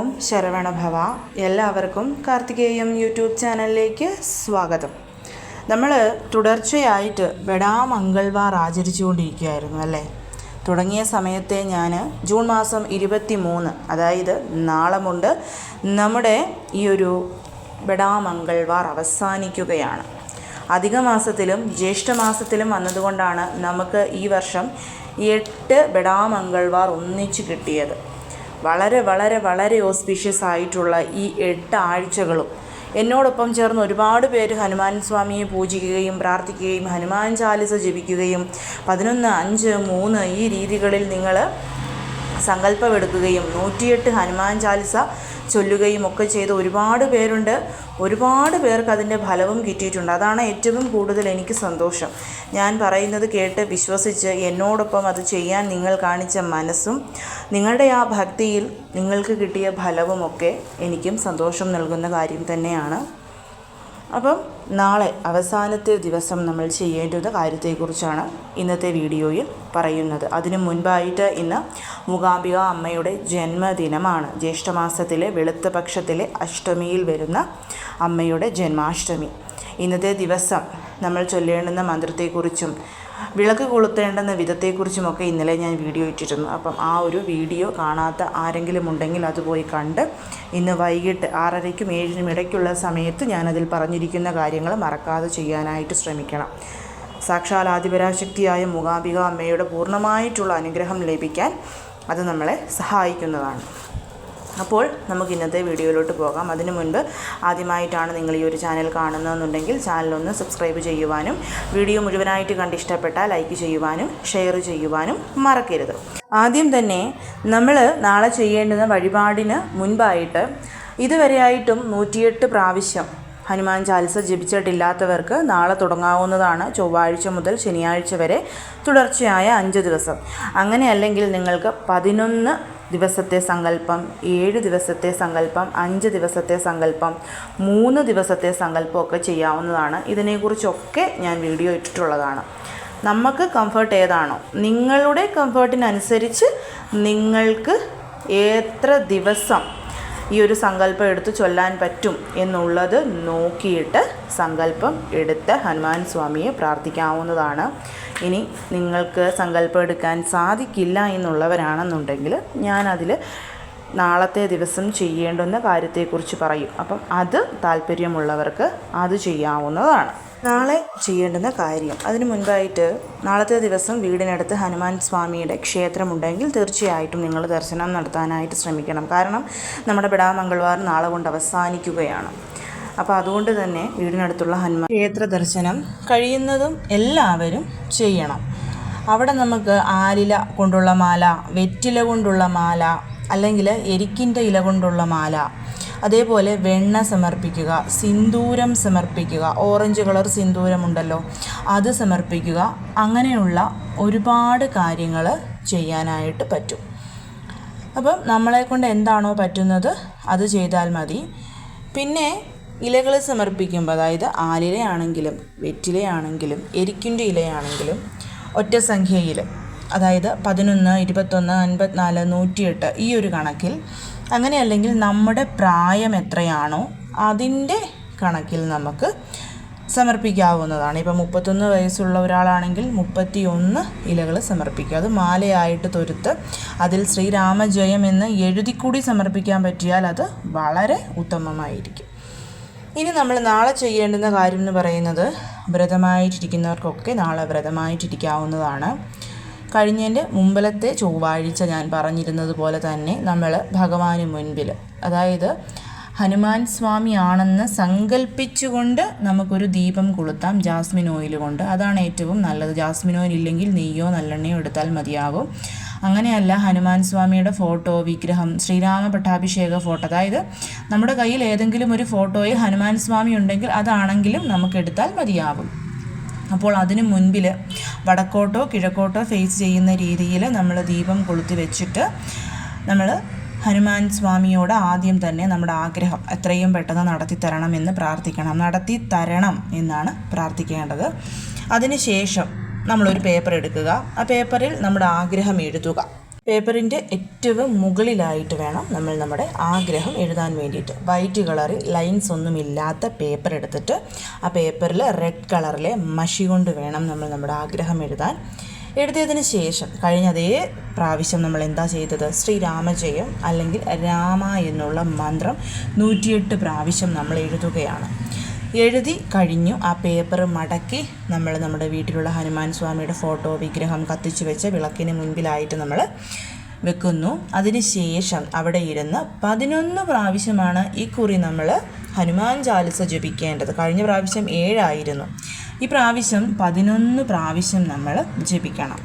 ഓം ശരവണഭവ. എല്ലാവർക്കും കാർത്തികേയം യൂട്യൂബ് ചാനലിലേക്ക് സ്വാഗതം. നമ്മൾ തുടർച്ചയായിട്ട് ബെടാമംഗൾവാർ ആചരിച്ചുകൊണ്ടിരിക്കുകയായിരുന്നു അല്ലേ. തുടങ്ങിയ സമയത്തെ ഞാൻ ജൂൺ മാസം 23, അതായത് നാളെ കൊണ്ട് നമ്മുടെ ഈ ഒരു ബെടാമംഗൾവാർ അവസാനിക്കുകയാണ്. അധിക മാസത്തിലും ജ്യേഷ്ഠമാസത്തിലും വന്നതുകൊണ്ടാണ് നമുക്ക് ഈ വർഷം 8 ബെടാമംഗൾവാർ ഒന്നിച്ച് കിട്ടിയത്. വളരെ വളരെ വളരെ ഓസ്പീഷ്യസ് ആയിട്ടുള്ള ഈ 8 ആഴ്ചകളും എന്നോടൊപ്പം ചേർന്ന് ഒരുപാട് പേര് ഹനുമാൻ സ്വാമിയെ പൂജിക്കുകയും പ്രാർത്ഥിക്കുകയും ഹനുമാൻ ചാലിസ ജപിക്കുകയും 11, 5, 3 ഈ രീതികളിൽ നിങ്ങൾ സങ്കല്പമെടുക്കുകയും 108 ഹനുമാൻ ചാലിസ ചൊല്ലുകയും ഒക്കെ ചെയ്ത് ഒരുപാട് പേരുണ്ട്. ഒരുപാട് പേർക്ക് അതിൻ്റെ ഫലവും കിട്ടിയിട്ടുണ്ട്. അതാണ് ഏറ്റവും കൂടുതൽ എനിക്ക് സന്തോഷം. ഞാൻ പറയുന്നത് കേട്ട് വിശ്വസിച്ച് എന്നോടൊപ്പം അത് ചെയ്യാൻ നിങ്ങൾ കാണിച്ച മനസ്സും നിങ്ങളുടെ ആ ഭക്തിയിൽ നിങ്ങൾക്ക് കിട്ടിയ ഫലവുമൊക്കെ എനിക്കും സന്തോഷം നൽകുന്ന കാര്യം തന്നെയാണ്. അപ്പം നാളെ അവസാനത്തെ ദിവസം നമ്മൾ ചെയ്യേണ്ടുന്ന കാര്യത്തെക്കുറിച്ചാണ് ഇന്നത്തെ വീഡിയോയിൽ പറയുന്നത്. അതിനു മുൻപായിട്ട് ഇന്ന് മൂകാംബിക അമ്മയുടെ ജന്മദിനമാണ്. ജ്യേഷ്ഠമാസത്തിലെ വെളുത്ത പക്ഷത്തിലെ അഷ്ടമിയിൽ വരുന്ന അമ്മയുടെ ജന്മാഷ്ടമി. ഇന്നത്തെ ദിവസം നമ്മൾ ചൊല്ലേണ്ടുന്ന മന്ത്രത്തെക്കുറിച്ചും വിളക്ക് കൊളുത്തേണ്ടുന്ന വിധത്തെക്കുറിച്ചുമൊക്കെ ഇന്നലെ ഞാൻ വീഡിയോ ഇട്ടിരുന്നു. അപ്പം ആ ഒരു വീഡിയോ കാണാത്ത ആരെങ്കിലും ഉണ്ടെങ്കിൽ അത് പോയി കണ്ട് ഇന്ന് വൈകിട്ട് 6:30-നും 7-നും ഇടയ്ക്കുള്ള സമയത്ത് ഞാനതിൽ പറഞ്ഞിരിക്കുന്ന കാര്യങ്ങൾ മറക്കാതെ ചെയ്യാനായിട്ട് ശ്രമിക്കണം. സാക്ഷാൽ ആദിപരാശക്തിയായ മൂകാംബിക അമ്മയുടെ പൂർണ്ണമായിട്ടുള്ള അനുഗ്രഹം ലഭിക്കാൻ അത് നമ്മളെ സഹായിക്കുന്നതാണ്. അപ്പോൾ നമുക്ക് ഇന്നത്തെ വീഡിയോയിലോട്ട് പോകാം. അതിനു മുൻപ് ആദ്യമായിട്ടാണ് നിങ്ങൾ ഈ ഒരു ചാനൽ കാണുന്നതെന്നുണ്ടെങ്കിൽ ചാനലൊന്ന് സബ്സ്ക്രൈബ് ചെയ്യുവാനും വീഡിയോ മുഴുവനായിട്ട് കണ്ടിഷ്ടപ്പെട്ടാൽ ലൈക്ക് ചെയ്യുവാനും ഷെയർ ചെയ്യുവാനും മറക്കരുത്. ആദ്യം തന്നെ നമ്മൾ നാളെ ചെയ്യേണ്ടുന്ന വഴിപാടിന് മുൻപായിട്ട് ഇതുവരെയായിട്ടും 108 പ്രാവശ്യം ഹനുമാൻ ചാലിസ ജപിച്ചിട്ടില്ലാത്തവർക്ക് നാളെ തുടങ്ങാവുന്നതാണ്. ചൊവ്വാഴ്ച മുതൽ ശനിയാഴ്ച വരെ തുടർച്ചയായ 5 ദിവസം. അങ്ങനെയല്ലെങ്കിൽ നിങ്ങൾക്ക് 11 ദിവസത്തെ സങ്കല്പം, 7 ദിവസത്തെ സങ്കല്പം, 5 ദിവസത്തെ സങ്കല്പം, 3 ദിവസത്തെ സങ്കല്പമൊക്കെ ചെയ്യാവുന്നതാണ്. ഇതിനെക്കുറിച്ചൊക്കെ ഞാൻ വീഡിയോ ഇട്ടിട്ടുള്ളതാണ്. നമുക്ക് കംഫർട്ട് ഏതാണോ, നിങ്ങളുടെ കംഫർട്ടിനനുസരിച്ച് നിങ്ങൾക്ക് എത്ര ദിവസം ഈ ഒരു സങ്കല്പം എടുത്ത് ചൊല്ലാൻ പറ്റും എന്നുള്ളത് നോക്കിയിട്ട് സങ്കല്പം എടുത്ത് ഹനുമാൻ സ്വാമിയെ പ്രാർത്ഥിക്കാവുന്നതാണ്. ഇനി നിങ്ങൾക്ക് സങ്കല്പം എടുക്കാൻ സാധിക്കില്ല എന്നുള്ളവരാണെന്നുണ്ടെങ്കിൽ ഞാനതിൽ നാളത്തെ ദിവസം ചെയ്യേണ്ടുന്ന കാര്യത്തെക്കുറിച്ച് പറയും. അപ്പം അത് താല്പര്യമുള്ളവർക്ക് അത് ചെയ്യാവുന്നതാണ്. നാളെ ചെയ്യേണ്ടുന്ന കാര്യം, അതിനു മുൻപായിട്ട് നാളത്തെ ദിവസം വീടിനടുത്ത് ഹനുമാൻ സ്വാമിയുടെ ക്ഷേത്രമുണ്ടെങ്കിൽ തീർച്ചയായിട്ടും നിങ്ങൾ ദർശനം നടത്താനായിട്ട് ശ്രമിക്കണം. കാരണം നമ്മുടെ ബെടാമംഗൾവാർ നാളെ കൊണ്ട് അവസാനിക്കുകയാണ്. അപ്പോൾ അതുകൊണ്ട് തന്നെ വീടിനടുത്തുള്ള ഹനുമാൻ ക്ഷേത്ര ദർശനം കഴിയുന്നതും എല്ലാവരും ചെയ്യണം. അവിടെ നമുക്ക് ആലില കൊണ്ടുള്ള മാല, വെറ്റില കൊണ്ടുള്ള മാല, അല്ലെങ്കിൽ എരിക്കിൻ്റെ ഇല കൊണ്ടുള്ള മാല, അതേപോലെ വെണ്ണ സമർപ്പിക്കുക, സിന്ദൂരം സമർപ്പിക്കുക, ഓറഞ്ച് കളർ സിന്ദൂരമുണ്ടല്ലോ അത് സമർപ്പിക്കുക. അങ്ങനെയുള്ള ഒരുപാട് കാര്യങ്ങൾ ചെയ്യാനായിട്ട് പറ്റും. അപ്പം നമ്മളെക്കൊണ്ട് എന്താണോ പറ്റുന്നത് അത് ചെയ്താൽ മതി. പിന്നെ ഇലകൾ സമർപ്പിക്കുമ്പോൾ, അതായത് ആലിലയാണെങ്കിലും വെറ്റിലയാണെങ്കിലും എരിക്കിൻ്റെ ഇലയാണെങ്കിലും ഒറ്റ സംഖ്യയിൽ, അതായത് 11, 21, 54, 108 ഈ ഒരു കണക്കിൽ, അങ്ങനെയല്ലെങ്കിൽ നമ്മുടെ പ്രായം എത്രയാണോ അതിൻ്റെ കണക്കിൽ നമുക്ക് സമർപ്പിക്കാവുന്നതാണ്. ഇപ്പം 31 വയസ്സുള്ള ഒരാളാണെങ്കിൽ 31 ഇലകൾ സമർപ്പിക്കുക. അത് മാലയായിട്ട് തൊരുത്ത് അതിൽ ശ്രീരാമജയം എന്ന് എഴുതിക്കൂടി സമർപ്പിക്കാൻ പറ്റിയാൽ അത് വളരെ ഉത്തമമായിരിക്കും. ഇനി നമ്മൾ നാളെ ചെയ്യേണ്ടുന്ന കാര്യം എന്ന് പറയുന്നത്, വ്രതമായിട്ടിരിക്കുന്നവർക്കൊക്കെ നാളെ വ്രതമായിട്ടിരിക്കാവുന്നതാണ്. കഴിഞ്ഞതിൻ്റെ മുമ്പിലത്തെ ചൊവ്വാഴ്ച ഞാൻ പറഞ്ഞിരുന്നത് പോലെ തന്നെ നമ്മൾ ഭഗവാന് മുൻപിൽ, അതായത് ഹനുമാൻ സ്വാമി ആണെന്ന് സങ്കല്പിച്ചുകൊണ്ട് നമുക്കൊരു ദീപം കൊളുത്താം ജാസ്മിൻ ഓയിൽ കൊണ്ട്. അതാണ് ഏറ്റവും നല്ലത്. ജാസ്മിൻ ഓയിൽ ഇല്ലെങ്കിൽ നെയ്യോ നല്ലെണ്ണയോ എടുത്താൽ മതിയാകും. അങ്ങനെയല്ല, ഹനുമാൻ സ്വാമിയുടെ ഫോട്ടോ, വിഗ്രഹം, ശ്രീരാമ പട്ടാഭിഷേക ഫോട്ടോ, അതായത് നമ്മുടെ കയ്യിൽ ഏതെങ്കിലും ഒരു ഫോട്ടോയിൽ ഹനുമാൻ സ്വാമി ഉണ്ടെങ്കിൽ അതാണെങ്കിലും നമുക്ക് എടുത്താൽ മതിയാകും. അപ്പോൾ അതിന് മുൻപിൽ വടക്കോട്ടോ കിഴക്കോട്ടോ ഫേസ് ചെയ്യുന്ന രീതിയിൽ നമ്മൾ ദീപം കൊളുത്തി വെച്ചിട്ട് നമ്മൾ ഹനുമാൻ സ്വാമിയോട് ആദ്യം തന്നെ നമ്മുടെ ആഗ്രഹം എത്രയും പെട്ടെന്ന് നടത്തിത്തരണമെന്ന് പ്രാർത്ഥിക്കണം. നടത്തിത്തരണം എന്നാണ് പ്രാർത്ഥിക്കേണ്ടത്. അതിനുശേഷം നമ്മളൊരു പേപ്പർ എടുക്കുക. ആ പേപ്പറിൽ നമ്മുടെ ആഗ്രഹം എഴുതുക. പേപ്പറിൻ്റെ ഏറ്റവും മുകളിലായിട്ട് വേണം നമ്മൾ നമ്മുടെ ആഗ്രഹം എഴുതാൻ വേണ്ടിയിട്ട്. വൈറ്റ് കളറിൽ ലൈൻസ് ഒന്നുമില്ലാത്ത പേപ്പർ എടുത്തിട്ട് ആ പേപ്പറിൽ റെഡ് കളറിലെ മഷി കൊണ്ട് വേണം നമ്മൾ നമ്മുടെ ആഗ്രഹം എഴുതാൻ. എഴുതിയതിന് ശേഷം കഴിഞ്ഞ അതേ പ്രാവശ്യം നമ്മൾ എന്താ ചെയ്തത്, ശ്രീരാമജയം അല്ലെങ്കിൽ രാമ എന്നുള്ള മന്ത്രം 108 പ്രാവശ്യം നമ്മൾ എഴുതുകയാണ്. എഴുതി കഴിഞ്ഞു ആ പേപ്പർ മടക്കി നമ്മൾ നമ്മുടെ വീട്ടിലുള്ള ഹനുമാൻ സ്വാമിയുടെ ഫോട്ടോ വിഗ്രഹം കത്തിച്ചു വെച്ച വിളക്കിന് മുൻപിലായിട്ട് നമ്മൾ വെക്കുന്നു. അതിന് ശേഷം അവിടെ ഇരുന്ന് 11 പ്രാവശ്യമാണ് ഈ കുറി നമ്മൾ ഹനുമാൻ ചാലിസ ജപിക്കേണ്ടത്. കഴിഞ്ഞ പ്രാവശ്യം 7 ആയിരുന്നു. ഈ പ്രാവശ്യം 11 പ്രാവശ്യം നമ്മൾ ജപിക്കണം.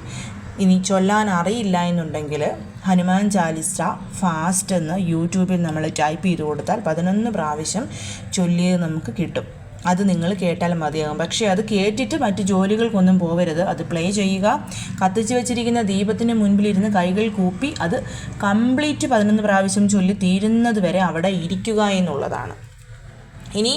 ഇനി ചൊല്ലാൻ അറിയില്ല എന്നുണ്ടെങ്കിൽ ഹനുമാൻ ചാലിസ ഫാസ്റ്റ് എന്ന് യൂട്യൂബിൽ നമ്മൾ ടൈപ്പ് ചെയ്ത് കൊടുത്താൽ 11 പ്രാവശ്യം ചൊല്ലിയത് നമുക്ക് കിട്ടും. അത് നിങ്ങൾ കേട്ടാൽ മതിയാകും. പക്ഷേ അത് കേട്ടിട്ട് മറ്റ് ജോലികൾക്കൊന്നും പോവരുത്. അത് പ്ലേ ചെയ്യുക. കത്തിച്ച് വെച്ചിരിക്കുന്ന ദീപത്തിന് മുൻപിലിരുന്ന് കൈകൾ കൂപ്പി അത് കംപ്ലീറ്റ് 11 പ്രാവശ്യം ചൊല്ലി തീരുന്നത് വരെ അവിടെ ഇരിക്കുക എന്നുള്ളതാണ്. ഇനി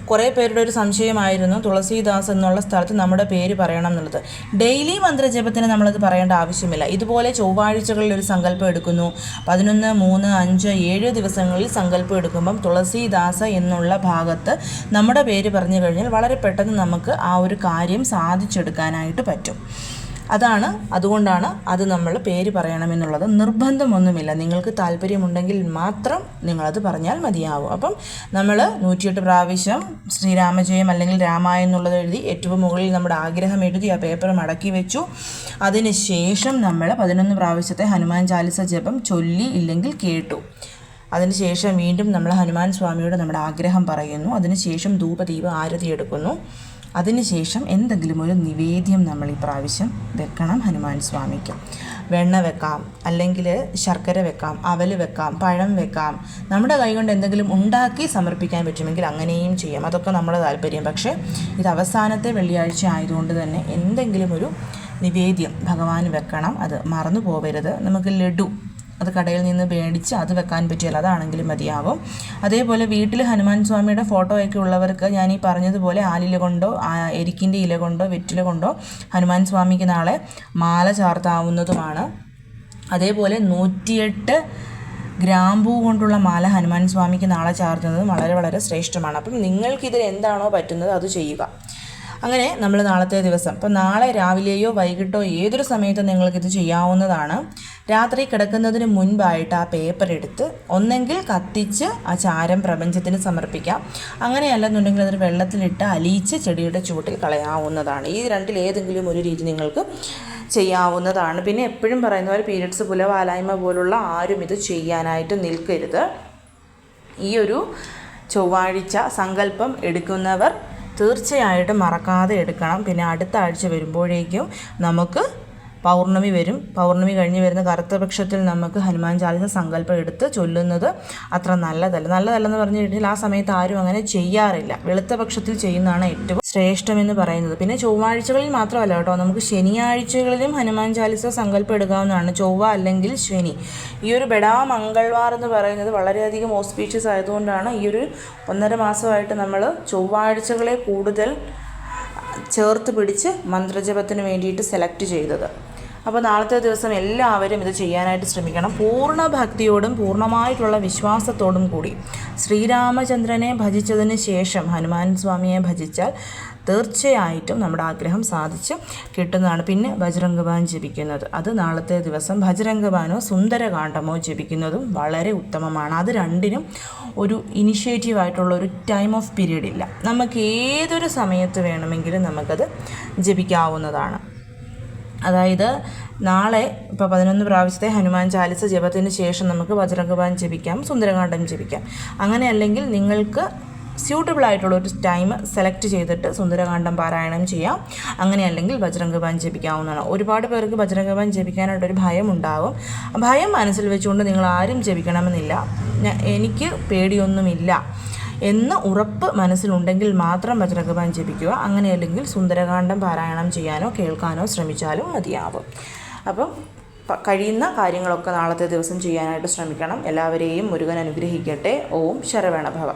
കുറേ പേരുടെ ഒരു സംശയമായിരുന്നു തുളസീദാസ് എന്നുള്ള സ്ഥലത്ത് നമ്മുടെ പേര് പറയണം എന്നുള്ളത്. ഡെയിലി മന്ത്രജപത്തിന് നമ്മളത് പറയേണ്ട ആവശ്യമില്ല. ഇതുപോലെ ചൊവ്വാഴ്ചകളിൽ ഒരു സങ്കല്പം എടുക്കുന്നു. 11, 3, 5, 7 ദിവസങ്ങളിൽ സങ്കല്പം എടുക്കുമ്പം തുളസീദാസ് എന്നുള്ള ഭാഗത്ത് നമ്മുടെ പേര് പറഞ്ഞു കഴിഞ്ഞാൽ വളരെ പെട്ടെന്ന് നമുക്ക് ആ ഒരു കാര്യം സാധിച്ചെടുക്കാനായിട്ട് പറ്റും. അതുകൊണ്ടാണ് അത് നമ്മൾ പേര് പറയണമെന്നുള്ളത്. നിർബന്ധമൊന്നുമില്ല. നിങ്ങൾക്ക് താല്പര്യമുണ്ടെങ്കിൽ മാത്രം നിങ്ങളത് പറഞ്ഞാൽ മതിയാവും. അപ്പം നമ്മൾ 108 പ്രാവശ്യം ശ്രീരാമജയം അല്ലെങ്കിൽ രാമായണം എന്നുള്ളത് എഴുതി ഏറ്റവും മുകളിൽ നമ്മുടെ ആഗ്രഹം എഴുതി ആ പേപ്പർ മടക്കി വെച്ചു. അതിന് ശേഷം നമ്മൾ 11 പ്രാവശ്യത്തെ ഹനുമാൻ ചാലിസ ജപം ചൊല്ലി ഇല്ലെങ്കിൽ കേട്ടു. അതിനുശേഷം വീണ്ടും നമ്മൾ ഹനുമാൻ സ്വാമിയോട് നമ്മുടെ ആഗ്രഹം പറയുന്നു. അതിനുശേഷം ധൂപദീപ ആരതി എടുക്കുന്നു. അതിനുശേഷം എന്തെങ്കിലും ഒരു നിവേദ്യം നമ്മൾ ഈ പ്രാവശ്യം വെക്കണം ഹനുമാൻ സ്വാമിക്ക്. വെണ്ണ വെക്കാം, അല്ലെങ്കിൽ ശർക്കര വെക്കാം, അവൽ വെക്കാം, പഴം വെക്കാം. നമ്മുടെ കൈകൊണ്ട് എന്തെങ്കിലും ഉണ്ടാക്കി സമർപ്പിക്കാൻ പറ്റുമെങ്കിൽ അങ്ങനെയും ചെയ്യാം. അതൊക്കെ നമ്മുടെ താല്പര്യം. പക്ഷേ ഇത് അവസാനത്തെ വെള്ളിയാഴ്ച ആയതുകൊണ്ട് തന്നെ എന്തെങ്കിലും ഒരു നിവേദ്യം ഭഗവാന് വെക്കണം. അത് മറന്നു പോവരുത്. നമുക്ക് ലഡു അത് കടയിൽ നിന്ന് മേടിച്ച് അത് വെക്കാൻ പറ്റിയാൽ അതാണെങ്കിലും മതിയാവും. അതേപോലെ വീട്ടിൽ ഹനുമാൻ സ്വാമിയുടെ ഫോട്ടോയൊക്കെ ഉള്ളവർക്ക് ഞാൻ ഈ പറഞ്ഞതുപോലെ ആലില കൊണ്ടോ എരിക്കിൻ്റെ ഇല കൊണ്ടോ വെറ്റില കൊണ്ടോ ഹനുമാൻ സ്വാമിക്ക് നാളെ മാല ചാർത്താവുന്നതുമാണ്. അതേപോലെ 108 ഗ്രാമ്പൂ കൊണ്ടുള്ള മാല ഹനുമാൻ സ്വാമിക്ക് നാളെ ചാർത്തുന്നത് വളരെ വളരെ ശ്രേഷ്ഠമാണ്. അപ്പം നിങ്ങൾക്കിതിൽ എന്താണോ പറ്റുന്നത് അത് ചെയ്യുക. അങ്ങനെ നമ്മൾ നാളത്തെ ദിവസം ഇപ്പം നാളെ രാവിലെയോ വൈകിട്ടോ ഏതൊരു സമയത്തും നിങ്ങൾക്കിത് ചെയ്യാവുന്നതാണ്. രാത്രി കിടക്കുന്നതിന് മുൻപായിട്ട് ആ പേപ്പർ എടുത്ത് ഒന്നെങ്കിൽ കത്തിച്ച് ആ ചാരം പ്രപഞ്ചത്തിന് സമർപ്പിക്കാം. അങ്ങനെയല്ലെന്നുണ്ടെങ്കിൽ അതൊരു വെള്ളത്തിലിട്ട് അലിയിച്ച് ചെടിയുടെ ചുവട്ടിൽ കളയാവുന്നതാണ്. ഈ രണ്ടിൽ ഏതെങ്കിലും ഒരു രീതി നിങ്ങൾക്ക് ചെയ്യാവുന്നതാണ്. പിന്നെ എപ്പോഴും പറയുന്ന പോലെ പീരിയഡ്സ് പുലവാലായ്മ പോലുള്ള ആരും ഇത് ചെയ്യാനായിട്ട് നിൽക്കരുത്. ഈ ഒരു ചൊവ്വാഴ്ച സങ്കല്പം എടുക്കുന്നവർ തീർച്ചയായിട്ടും മറക്കാതെ എടുക്കണം. പിന്നെ അടുത്ത ആഴ്ച വരുമ്പോഴേക്കും നമുക്ക് പൗർണമി വരും. പൗർണമി കഴിഞ്ഞ് വരുന്ന കറുത്ത പക്ഷത്തിൽ നമുക്ക് ഹനുമാൻ ചാലിസ സങ്കല്പം എടുത്ത് ചൊല്ലുന്നത് അത്ര നല്ലതല്ലെന്ന് പറഞ്ഞു കഴിഞ്ഞാൽ ആ സമയത്ത് ആരും അങ്ങനെ ചെയ്യാറില്ല. വെളുത്ത പക്ഷത്തിൽ ചെയ്യുന്നതാണ് ഏറ്റവും ശ്രേഷ്ഠമെന്ന് പറയുന്നത്. പിന്നെ ചൊവ്വാഴ്ചകളിൽ മാത്രമല്ല കേട്ടോ, നമുക്ക് ശനിയാഴ്ചകളിലും ഹനുമാൻ ചാലിസ സങ്കല്പം എടുക്കാവുന്നതാണ്. ചൊവ്വ അല്ലെങ്കിൽ ശനി. ഈ ഒരു ബെടാ മംഗൾവാർ എന്ന് പറയുന്നത് വളരെയധികം ഓസ്പീഷ്യസ് ആയതുകൊണ്ടാണ് ഈ ഒരു 1.5 മാസമായിട്ട് നമ്മൾ ചൊവ്വാഴ്ചകളെ കൂടുതൽ ചേർത്ത് പിടിച്ച് മന്ത്രജപത്തിന് വേണ്ടിയിട്ട് സെലക്ട് ചെയ്തത്. അപ്പോൾ നാളത്തെ ദിവസം എല്ലാവരും ഇത് ചെയ്യാനായിട്ട് ശ്രമിക്കണം. പൂർണ്ണ ഭക്തിയോടും പൂർണ്ണമായിട്ടുള്ള വിശ്വാസത്തോടും കൂടി ശ്രീരാമചന്ദ്രനെ ഭജിച്ചതിന് ശേഷം ഹനുമാൻ സ്വാമിയെ ഭജിച്ചാൽ തീർച്ചയായിട്ടും നമ്മുടെ ആഗ്രഹം സാധിച്ച് കിട്ടുന്നതാണ്. പിന്നെ ബജ്രംഗബാൻ ജപിക്കുന്നത്, അത് നാളത്തെ ദിവസം ബജ്രംഗബാനോ സുന്ദരകാണ്ഡമോ ജപിക്കുന്നതും വളരെ ഉത്തമമാണ്. അത് രണ്ടിനും ഒരു ഇനിഷ്യേറ്റീവായിട്ടുള്ള ഒരു ടൈം ഓഫ് പീരീഡ് ഇല്ല. നമുക്ക് ഏതൊരു സമയത്ത് വേണമെങ്കിലും നമുക്കത് ജപിക്കാവുന്നതാണ്. അതായത് നാളെ ഇപ്പോൾ 11 പ്രാവശ്യത്തെ ഹനുമാൻ ചാലിസ ജപത്തിന് ശേഷം നമുക്ക് ബജ്രംഗബാൻ ജപിക്കാം, സുന്ദരകാണ്ഡം ജപിക്കാം. അങ്ങനെ അല്ലെങ്കിൽ നിങ്ങൾക്ക് സ്യൂട്ടബിൾ ആയിട്ടുള്ള ഒരു ടൈം സെലക്ട് ചെയ്തിട്ട് സുന്ദരകാണ്ഡം പാരായണം ചെയ്യാം. അങ്ങനെയല്ലെങ്കിൽ ബജ്രംഗബാൻ ജപിക്കാവുന്നതാണ്. ഒരുപാട് പേർക്ക് ബജ്രംഗബാൻ ജപിക്കാനായിട്ടൊരു ഭയം ഉണ്ടാവും. ഭയം മനസ്സിൽ വെച്ചുകൊണ്ട് നിങ്ങൾ ആരും ജപിക്കണമെന്നില്ല. എനിക്ക് പേടിയൊന്നുമില്ല എന്ന് ഉറപ്പ് മനസ്സിലുണ്ടെങ്കിൽ മാത്രം ബജ്രംഗബാൻ ജപിക്കുക. അങ്ങനെയല്ലെങ്കിൽ സുന്ദരകാണ്ഡം പാരായണം ചെയ്യാനോ കേൾക്കാനോ ശ്രമിച്ചാലും മതിയാവും. അപ്പം കഴിയുന്ന കാര്യങ്ങളൊക്കെ നാളത്തെ ദിവസം ചെയ്യാനായിട്ട് ശ്രമിക്കണം. എല്ലാവരെയും മുരുകൻ അനുഗ്രഹിക്കട്ടെ. ഓം ശരവണഭവ.